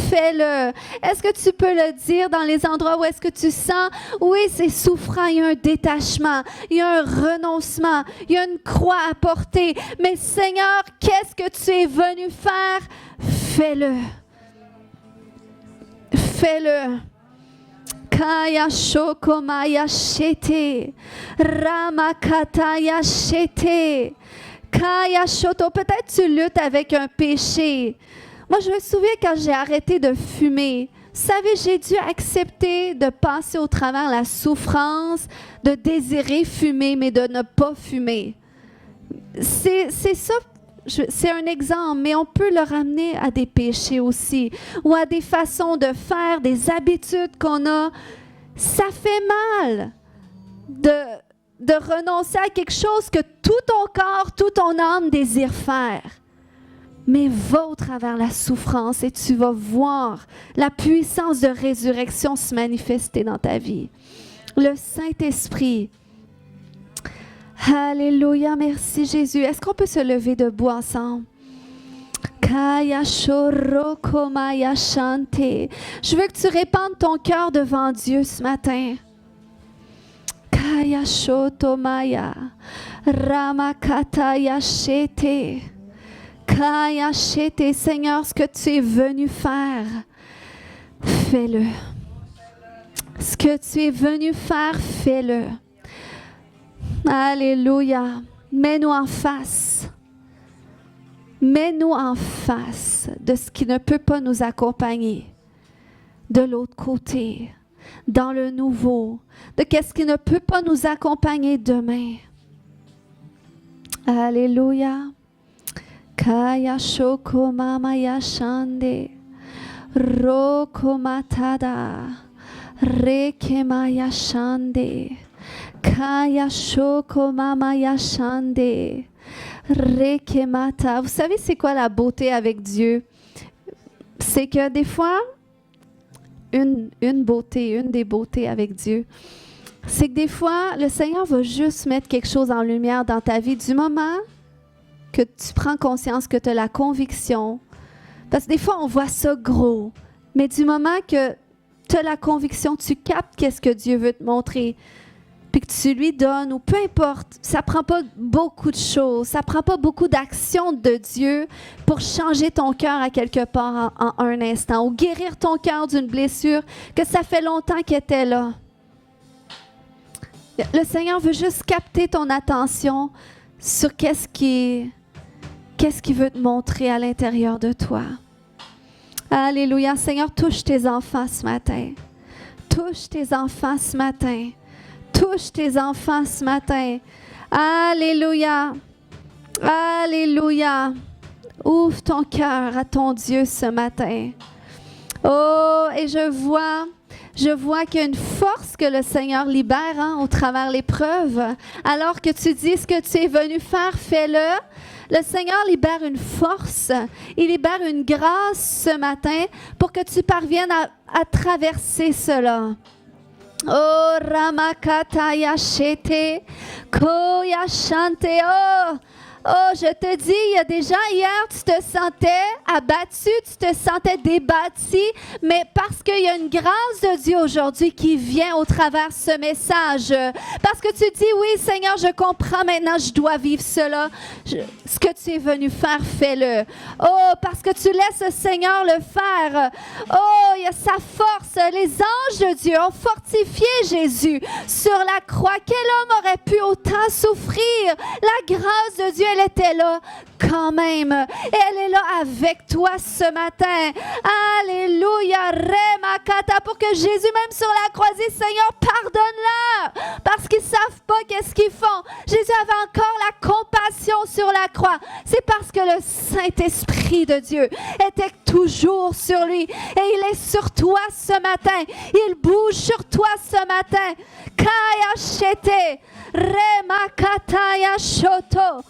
[SPEAKER 1] Fais-le. Est-ce que tu peux le dire dans les endroits où est-ce que tu sens, oui, c'est souffrant, il y a un détachement, il y a un renoncement, il y a une croix à porter. Mais Seigneur, qu'est-ce que tu es venu faire? Fais-le. Fais-le. Kaya shokomaya shete. Ramakataya shete. Kaya shoto. Peut-être tu luttes avec un péché. Moi, je me souviens quand j'ai arrêté de fumer. Vous savez, j'ai dû accepter de passer au travers la souffrance, de désirer fumer, mais de ne pas fumer. C'est ça. C'est un exemple, mais on peut le ramener à des péchés aussi, ou à des façons de faire, des habitudes qu'on a. Ça fait mal de renoncer à quelque chose que tout ton corps, toute ton âme désire faire. Mais va au travers la souffrance et tu vas voir la puissance de résurrection se manifester dans ta vie. Le Saint-Esprit. Alléluia, merci Jésus. Est-ce qu'on peut se lever debout ensemble? Kaya shoroko maya shante. Je veux que tu répandes ton cœur devant Dieu ce matin. Kaya shoto maya ramakata yashete. Kaya shete. Seigneur, ce que tu es venu faire, fais-le. Ce que tu es venu faire, fais-le. Alléluia. Mets-nous en face. Mets-nous en face de ce qui ne peut pas nous accompagner. De l'autre côté, dans le nouveau, de qu'est-ce qui ne peut pas nous accompagner demain. Alléluia. Kaya shoko mama yashande. Roko matada. Rekema yashande. Kaya shoko mama yashande. Rekemata. Vous savez c'est quoi la beauté avec Dieu? C'est que des fois, une des beautés avec Dieu, c'est que des fois, le Seigneur va juste mettre quelque chose en lumière dans ta vie du moment que tu prends conscience, que tu as la conviction. Parce que des fois, on voit ça gros, mais du moment que tu as la conviction, tu captes qu'est-ce que Dieu veut te montrer, puis que tu lui donnes, ou peu importe, ça ne prend pas beaucoup de choses, ça ne prend pas beaucoup d'actions de Dieu pour changer ton cœur à quelque part en un instant, ou guérir ton cœur d'une blessure que ça fait longtemps qu'elle était là. Le Seigneur veut juste capter ton attention sur qu'est-ce qu'il veut te montrer à l'intérieur de toi. Alléluia. Seigneur, touche tes enfants ce matin. Touche tes enfants ce matin. Touche tes enfants ce matin. Alléluia. Alléluia. Ouvre ton cœur à ton Dieu ce matin. Oh, et je vois qu'il y a une force que le Seigneur libère au travers l'épreuve. Alors que tu dis ce que tu es venu faire, fais-le. Le Seigneur libère une force, il libère une grâce ce matin pour que tu parviennes à traverser cela. Oh, Ramakata Yashete, Koya Shante, oh, je te dis, il y a des gens hier, tu te sentais abattu, tu te sentais débattu, mais parce qu'il y a une grâce de Dieu aujourd'hui qui vient au travers de ce message. Parce que tu dis, oui Seigneur, je comprends maintenant, je dois vivre cela. Ce que tu es venu faire, fais-le. Oh, parce que tu laisses le Seigneur le faire. Oh, il y a sa force. Les anges de Dieu ont fortifié Jésus sur la croix. Quel homme aurait pu autant souffrir? La grâce de Dieu, elle était là quand même. Et elle est là avec toi ce matin. Alléluia. Remakata. Pour que Jésus, même sur la croix, dise, Seigneur, pardonne-leur. Parce qu'ils ne savent pas qu'est-ce qu'ils font. Jésus avait encore la compassion sur la croix. C'est parce que le Saint-Esprit de Dieu était toujours sur lui. Et il est sur toi ce matin. Il bouge sur toi ce matin. Kaya shete. Remakata ya shoto.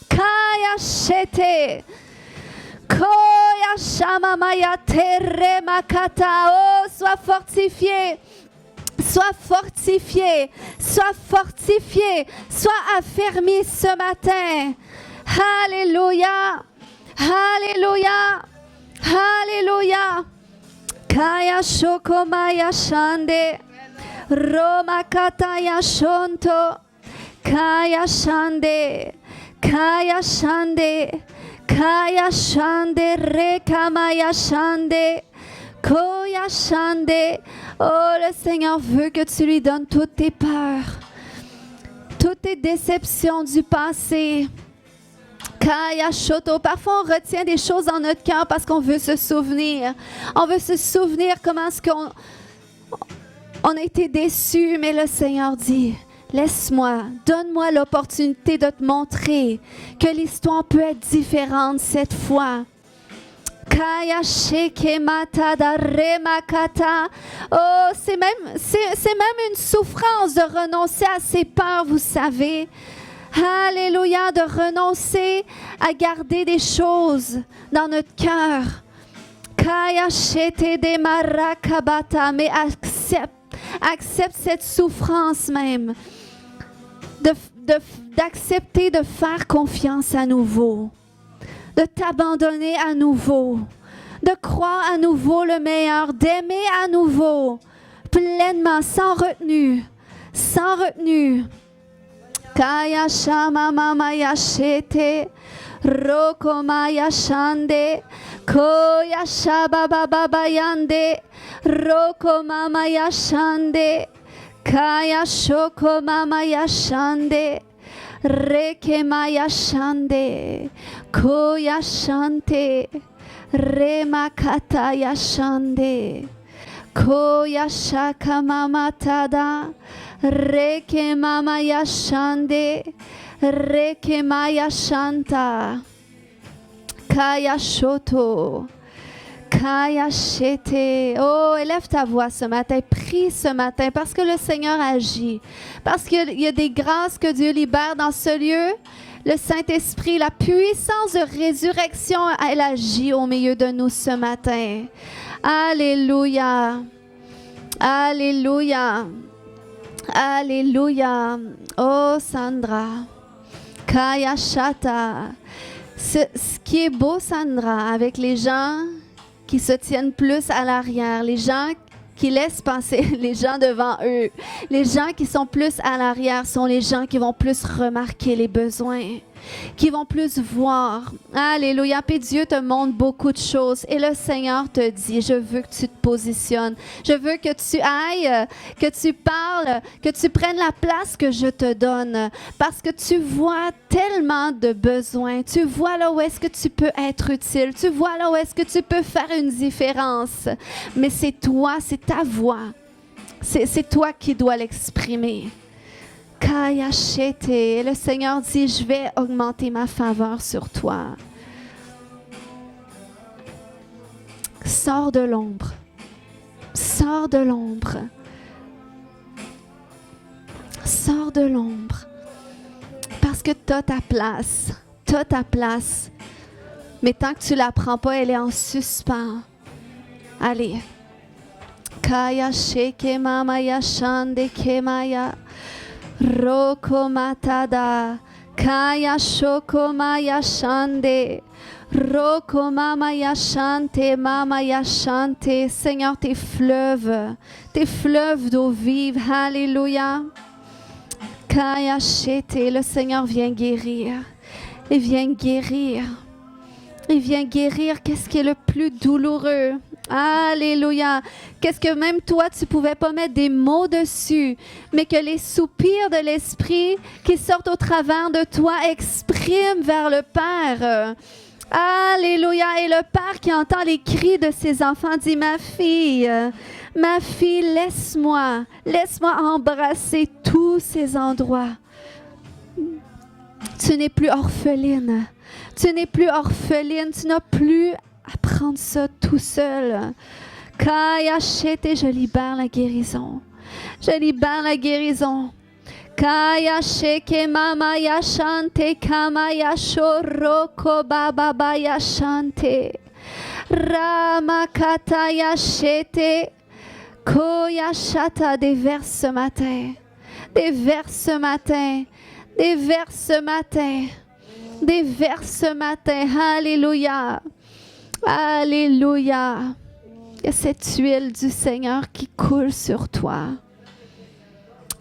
[SPEAKER 1] Kaya shete. Koya Koya shamamaya tere makata. Oh, sois fortifié. Sois fortifié, sois fortifié, sois affermi ce matin. Alléluia, Alléluia, Alléluia. Kaya shokomaya shande, Roma kataya shonto, Kaya shande, Kaya shande, Kaya shande, Rekamaya shande. Koya shande. Oh, le Seigneur veut que tu lui donnes toutes tes peurs, toutes tes déceptions du passé. Kaya shoto. Parfois, on retient des choses dans notre cœur parce qu'on veut se souvenir. On veut se souvenir comment est-ce qu'on a été déçus. Mais le Seigneur dit, laisse-moi, donne-moi l'opportunité de te montrer que l'histoire peut être différente cette fois. Kaya sheke matada remakata. Oh, c'est même une souffrance de renoncer à ses peurs, vous savez. Alléluia, de renoncer à garder des choses dans notre cœur. Kaya shete de marakabata. Mais accepte cette souffrance même. D'accepter de faire confiance à nouveau. De t'abandonner à nouveau, de croire à nouveau le meilleur, d'aimer à nouveau, pleinement, sans retenue, sans retenue. Kaya shama mama yashete, rokomaya shande, koya shaba baba yande, rokomama yashande, kaya shoko mama yashande. Rekemaya shande, koya shante, remakata yashande, koya shaka mamatada, rekemama yashande, rekemaya shanta, kaya shoto. Kaya shete. Oh, élève ta voix ce matin, prie ce matin parce que le Seigneur agit, parce qu'il y a des grâces que Dieu libère dans ce lieu. Le Saint-Esprit, la puissance de résurrection, elle agit au milieu de nous ce matin. Alléluia, alléluia, alléluia. Oh Sandra, Kaya shata. Ce qui est beau, Sandra, avec les gens qui se tiennent plus à l'arrière, les gens qui laissent passer les gens devant eux. Les gens qui sont plus à l'arrière sont les gens qui vont plus remarquer les besoins, qui vont plus voir. Alléluia. Puis Dieu te montre beaucoup de choses. Et le Seigneur te dit, je veux que tu te positionnes. Je veux que tu ailles, que tu parles, que tu prennes la place que je te donne. Parce que tu vois tellement de besoins. Tu vois là où est-ce que tu peux être utile. Tu vois là où est-ce que tu peux faire une différence. Mais c'est toi, c'est ta voix. C'est toi qui dois l'exprimer. Kaya shete. Et le Seigneur dit, je vais augmenter ma faveur sur toi. Sors de l'ombre. Sors de l'ombre. Sors de l'ombre. Parce que tu as ta place. Tu as ta place. Mais tant que tu ne la prends pas, elle est en suspens. Allez. Kaya sheke mama ya shande kemaya. Roko matada, kaya shoko maya shande, roko mama ya shante, mama ya shante. Seigneur, tes fleuves d'eau vive, alléluia. Kaya shete, le Seigneur vient guérir, il vient guérir. Il vient guérir qu'est-ce qui est le plus douloureux. Alléluia. Qu'est-ce que même toi, tu ne pouvais pas mettre des mots dessus, mais que les soupirs de l'Esprit qui sortent au travers de toi expriment vers le Père. Alléluia. Et le Père qui entend les cris de ses enfants dit, ma fille, laisse-moi embrasser tous ces endroits. Tu n'es plus orpheline. Tu n'es plus orpheline. Tu n'as plus à prendre ça tout seul. Kaya shete, je libère la guérison. Je libère la guérison. Kaya sheke mama ya shante kama ya shoroko baba ya shante. Ramakataya shete. Koyashata, déverse ce matin. Déverse ce matin. Déverse ce matin. Déverse ce matin. Alléluia. Alléluia. Il y a cette huile du Seigneur qui coule sur toi.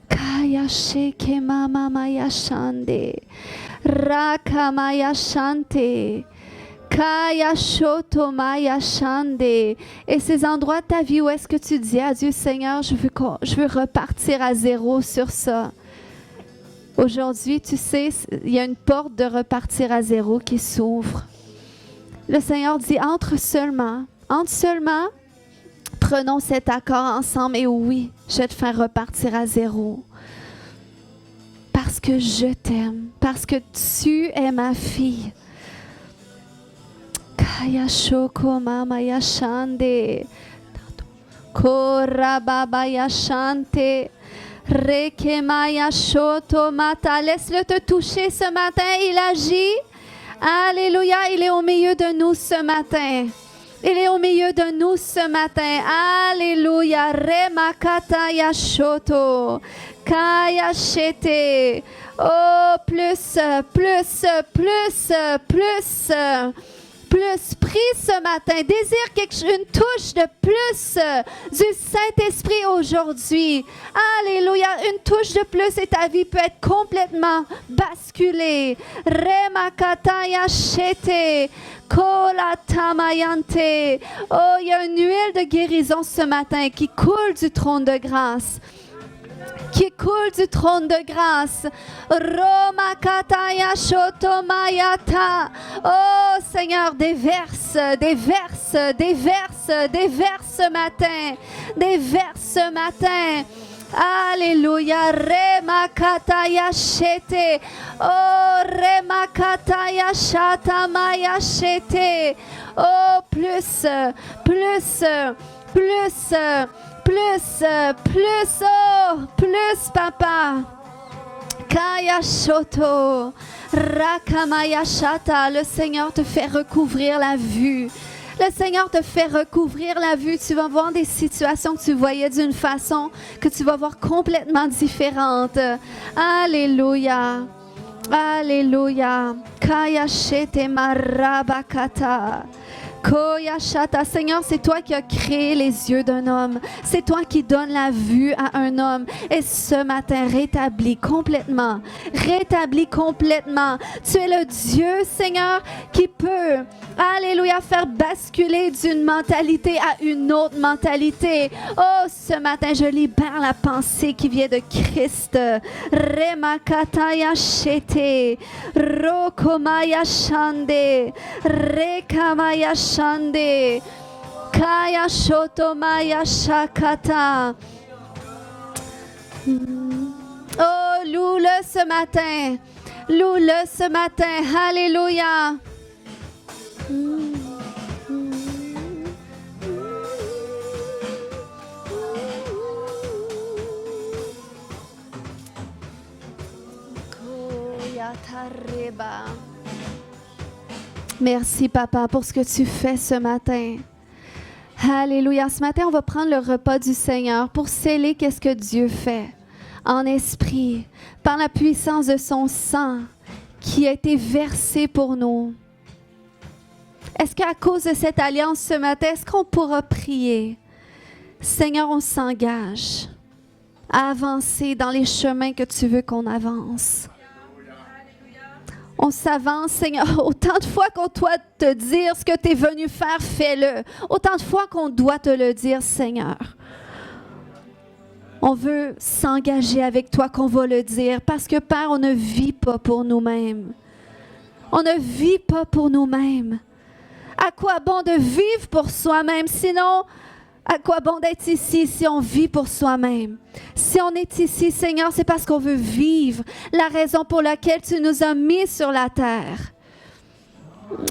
[SPEAKER 1] Kaya sheke mama maya shande. Raka maya shante. Kaya shoto maya shande. Et ces endroits de ta vie où est-ce que tu dis à Dieu, Seigneur, je veux repartir à zéro sur ça. Aujourd'hui, tu sais, il y a une porte de repartir à zéro qui s'ouvre. Le Seigneur dit, entre seulement, prenons cet accord ensemble et oui, je vais te faire repartir à zéro. Parce que je t'aime, parce que tu es ma fille. Kaya shoko mama yashande. Korababa yashante. Rekemaya shoto mata. Laisse-le te toucher ce matin. Il agit. Alléluia. Il est au milieu de nous ce matin. Il est au milieu de nous ce matin. Alléluia. Remakata yashoto. Kaya shete. Oh, plus. Prie ce matin, désire une touche de plus du Saint-Esprit aujourd'hui. Alléluia, une touche de plus et ta vie peut être complètement basculée. Remakataya shete, kolatamayante. Oh, il y a une huile de guérison ce matin qui coule du trône de grâce. Qui coule du trône de grâce. Romakataya shotomayata. Oh Seigneur, déverse ce matin. Déverse ce matin. Alléluia. Remakataya shete. Oh remakataya shatamaya shete. Oh plus, papa. Kaya shoto, rakamaya shata. Le Seigneur te fait recouvrir la vue. Le Seigneur te fait recouvrir la vue. Tu vas voir des situations que tu voyais d'une façon que tu vas voir complètement différente. Alléluia. Alléluia. Kaya shete marabakata. Koyashata. Seigneur, c'est toi qui as créé les yeux d'un homme. C'est toi qui donnes la vue à un homme. Et ce matin, rétablis complètement. Rétablis complètement. Tu es le Dieu, Seigneur, qui peut, alléluia, faire basculer d'une mentalité à une autre mentalité. Oh, ce matin, je libère la pensée qui vient de Christ. Remakataya shete. Rokomaya shande. Rekamaya shande. Kaya shoto maya shakata. Oh, loue-le ce matin. Loue-le ce matin. Alléluia. Merci, Papa, pour ce que tu fais ce matin. Alléluia. Ce matin, on va prendre le repas du Seigneur pour sceller qu'est-ce que Dieu fait en esprit, par la puissance de son sang qui a été versé pour nous. Est-ce qu'à cause de cette alliance ce matin, est-ce qu'on pourra prier? Seigneur, on s'engage à avancer dans les chemins que tu veux qu'on avance. On s'avance, Seigneur. Autant de fois qu'on doit te dire ce que tu es venu faire, fais-le. Autant de fois qu'on doit te le dire, Seigneur. On veut s'engager avec toi qu'on va le dire parce que, Père, on ne vit pas pour nous-mêmes. On ne vit pas pour nous-mêmes. À quoi bon de vivre pour soi-même? Sinon, à quoi bon d'être ici si on vit pour soi-même? Si on est ici, Seigneur, c'est parce qu'on veut vivre la raison pour laquelle tu nous as mis sur la terre.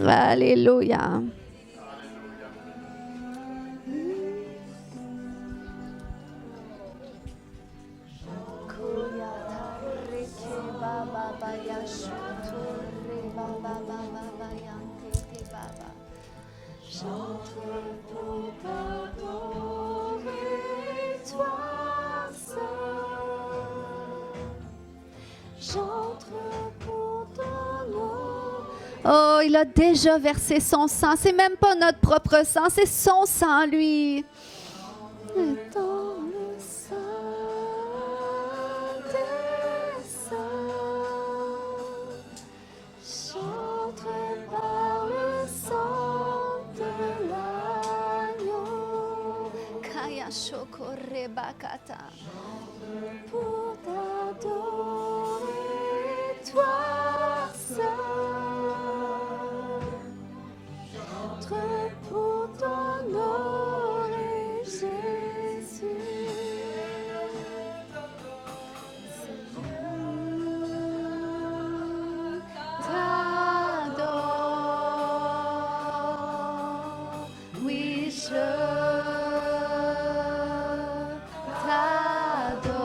[SPEAKER 1] Alléluia. J'entre pour t'adorer, toi seul. J'entre pour ton nom. Oh, il a déjà versé son sang. C'est même pas notre propre sang, c'est son sang, lui. Et dans le sang des saints, j'entre par le sang de l'agneau. Kaya shokore bakata. Pour t'adorer, toi seul. J'entre pour t'honorer, Jésus. T'adore, oui, je t'adore,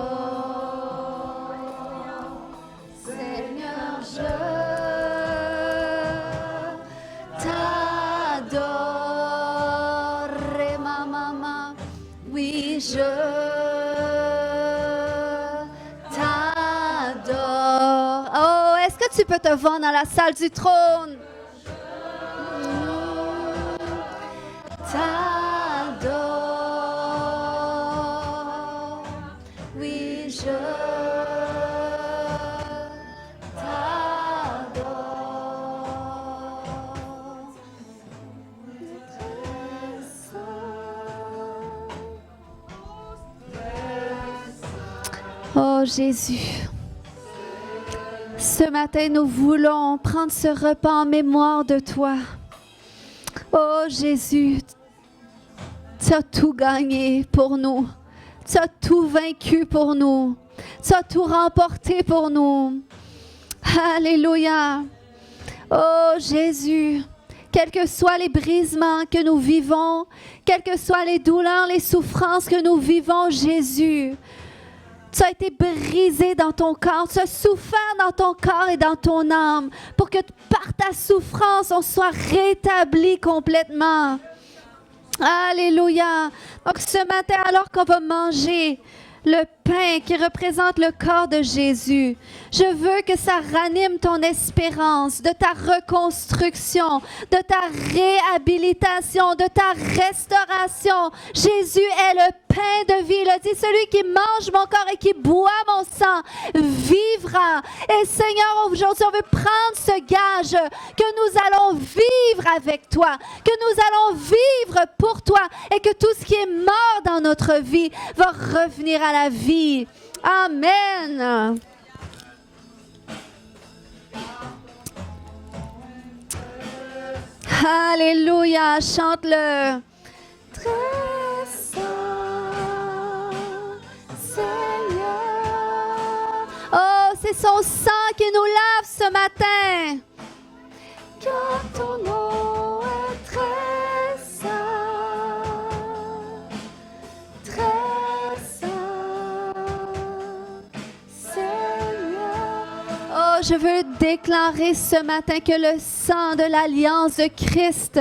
[SPEAKER 1] Seigneur, je t'adore, ma maman, oui, je t'adore. Oh, est-ce que tu peux te voir dans la salle du trône? T'adore, oui, je t'adore. Oh Jésus, ce matin nous voulons prendre ce repas en mémoire de toi. Oh Jésus, tu as tout gagné pour nous. Tu as tout vaincu pour nous. Tu as tout remporté pour nous. Alléluia. Oh Jésus, quels que soient les brisements que nous vivons, quelles que soient les douleurs, les souffrances que nous vivons, Jésus, tu as été brisé dans ton corps, tu as souffert dans ton corps et dans ton âme pour que par ta souffrance, on soit rétabli complètement. Alléluia. Donc ce matin, alors qu'on va manger le pain qui représente le corps de Jésus, je veux que ça ranime ton espérance de ta reconstruction, de ta réhabilitation, de ta restauration. Jésus est le pain de vie. Il a dit, celui qui mange mon corps et qui boit mon sang vivra. Et Seigneur, aujourd'hui, on veut prendre ce gage que nous allons vivre avec toi, que nous allons vivre pour toi et que tout ce qui est mort dans notre vie va revenir à la vie. Amen. Alléluia, chante-le. Très saint, Seigneur. Oh, c'est son sang qui nous lave ce matin. Car ton nom est très saint, très saint, Seigneur. Oh, je veux déclarer ce matin que le sang de l'alliance de Christ,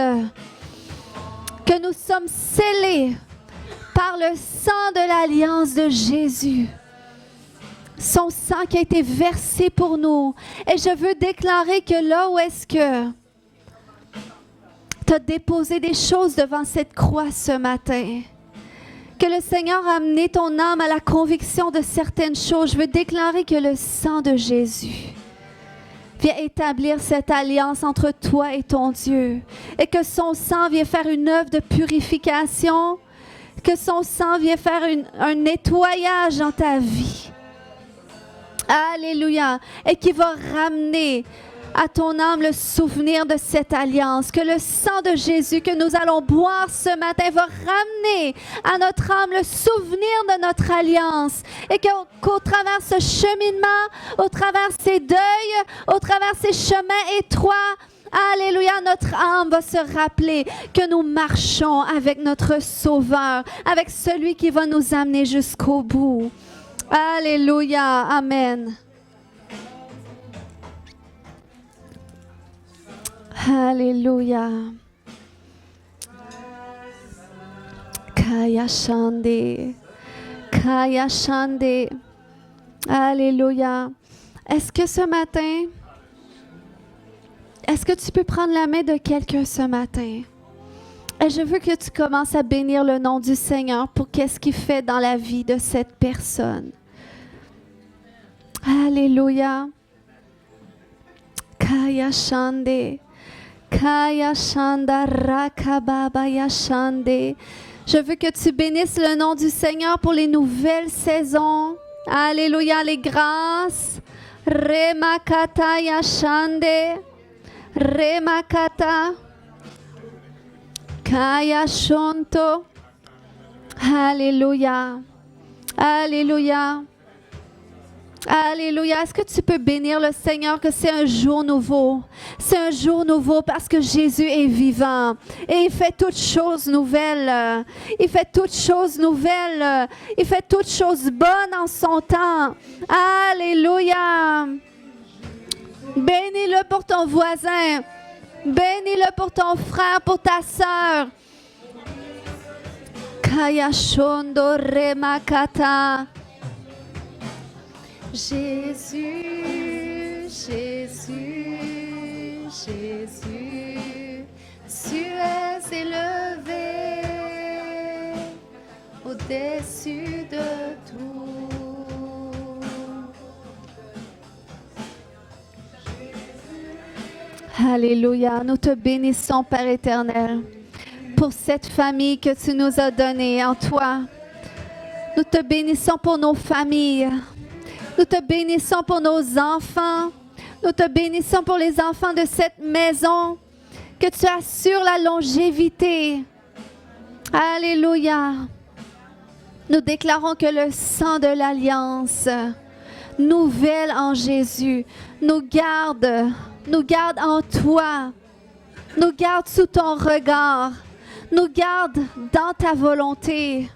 [SPEAKER 1] que nous sommes scellés par le sang de l'alliance de Jésus. Son sang qui a été versé pour nous. Et je veux déclarer que là où est-ce que tu as déposé des choses devant cette croix ce matin, que le Seigneur a amené ton âme à la conviction de certaines choses, je veux déclarer que le sang de Jésus vient établir cette alliance entre toi et ton Dieu. Et que son sang vient faire une œuvre de purification, que son sang vient faire un nettoyage dans ta vie. Alléluia. Et qui va ramener à ton âme le souvenir de cette alliance. Que le sang de Jésus que nous allons boire ce matin va ramener à notre âme le souvenir de notre alliance. Et qu'au travers ce cheminement, au travers ces deuils, au travers ces chemins étroits, alléluia, notre âme va se rappeler que nous marchons avec notre Sauveur, avec celui qui va nous amener jusqu'au bout. Alléluia, amen. Alléluia. Kaya Shande. Kaya Shande. Alléluia. Est-ce que ce matin, est-ce que tu peux prendre la main de quelqu'un ce matin? Et je veux que tu commences à bénir le nom du Seigneur pour qu'est-ce qu'il fait dans la vie de cette personne. Alléluia. Kaya Shande. Kaya Shanda Rakababa Yashande. Je veux que tu bénisses le nom du Seigneur pour les nouvelles saisons. Alléluia, les grâces. Remakata Yashande. Remakata. Kaya Shonto. Alléluia. Alléluia. Alléluia. Est-ce que tu peux bénir le Seigneur que c'est un jour nouveau? C'est un jour nouveau parce que Jésus est vivant et il fait toutes choses nouvelles. Il fait toutes choses nouvelles. Il fait toutes choses bonnes en son temps. Alléluia. Bénis-le pour ton voisin. Bénis-le pour ton frère, pour ta sœur. Kaya Shondo Remakata. Jésus, Jésus, Jésus, tu es élevé au-dessus de tout. Alléluia, nous te bénissons, Père éternel, pour cette famille que tu nous as donnée en toi. Nous te bénissons pour nos familles. Nous te bénissons pour nos enfants. Nous te bénissons pour les enfants de cette maison. Que tu assures la longévité. Alléluia. Nous déclarons que le sang de l'Alliance, nouvelle en Jésus, nous garde en toi. Nous garde sous ton regard. Nous garde dans ta volonté.